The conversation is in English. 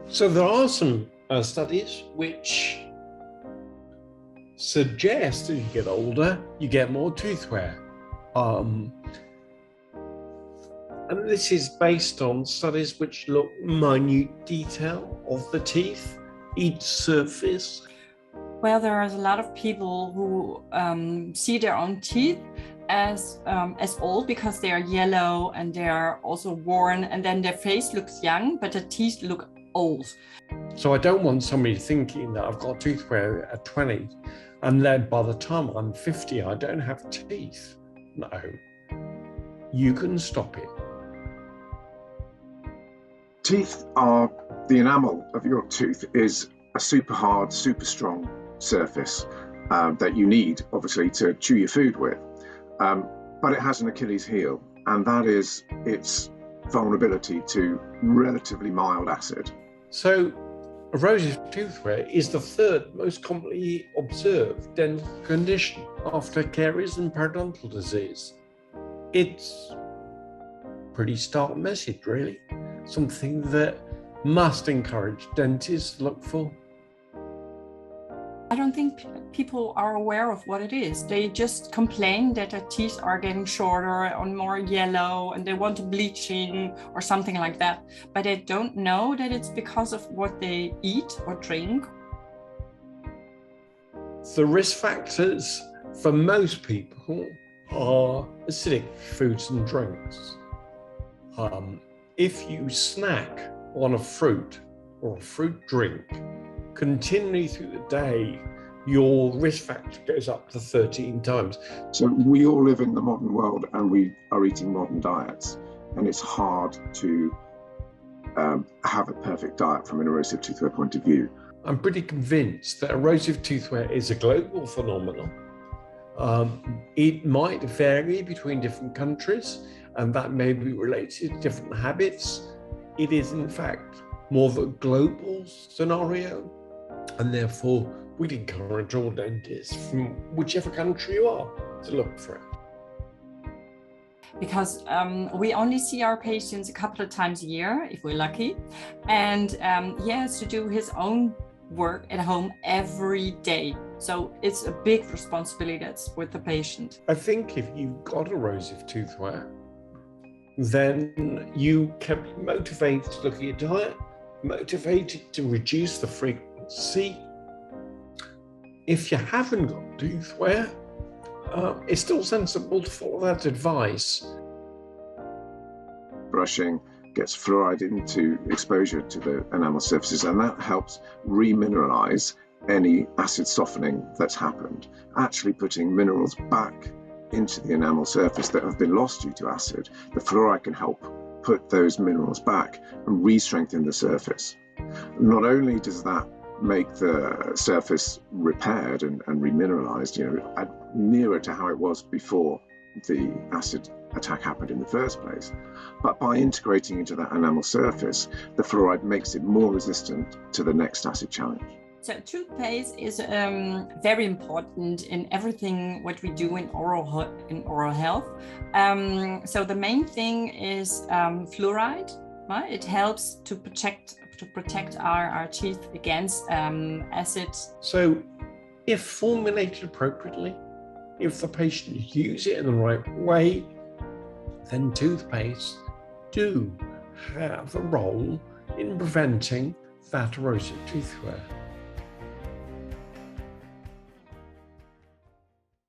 So there are some studies which suggest as you get older, you get more tooth wear. And this is based on studies which look minute detail of the teeth, each surface. Well, there are a lot of people who see their own teeth as old because they are yellow and they are also worn, and then their face looks young, but the teeth look old. So I don't want somebody thinking that I've got tooth wear at 20 and then by the time I'm 50, I don't have teeth. No, you can stop it. Teeth are, the enamel of your tooth is a super hard, super strong surface that you need, obviously, to chew your food with. But it has an Achilles heel, and that is its vulnerability to relatively mild acid. So erosive tooth wear is the third most commonly observed dental condition after caries and periodontal disease. It's a pretty stark message, really. Something that must encourage dentists to look for. I don't think people are aware of what it is. They just complain that their teeth are getting shorter and more yellow and they want bleaching or something like that. But they don't know that it's because of what they eat or drink. The risk factors for most people are acidic foods and drinks. If you snack on a fruit or a fruit drink continually through the day, your risk factor goes up to 13 times. So we all live in the modern world and we are eating modern diets, and it's hard to have a perfect diet from an erosive tooth wear point of view. I'm pretty convinced that erosive tooth wear is a global phenomenon. It might vary between different countries, and that may be related to different habits. It is, in fact, more of a global scenario, and therefore we'd encourage all dentists from whichever country you are to look for it. Because we only see our patients a couple of times a year, if we're lucky, and he has to do his own work at home every day. So it's a big responsibility that's with the patient. I think if you've got erosive tooth wear, then you can be motivated to look at your diet, motivated to reduce the frequency. If you haven't got tooth wear, it's still sensible to follow that advice. Brushing gets fluoride into exposure to the enamel surfaces, and that helps remineralize any acid softening that's happened, actually putting minerals back into the enamel surface that have been lost due to acid. The fluoride can help put those minerals back and re-strengthen the surface. Not only does that make the surface repaired and remineralized, nearer to how it was before the acid attack happened in the first place, but by integrating into that enamel surface, the fluoride makes it more resistant to the next acid challenge. So toothpaste is very important in everything what we do in oral health. So the main thing is fluoride. Right? It helps to protect our teeth against acids. So if formulated appropriately, if the patient uses it in the right way, then toothpaste do have a role in preventing that erosive tooth wear.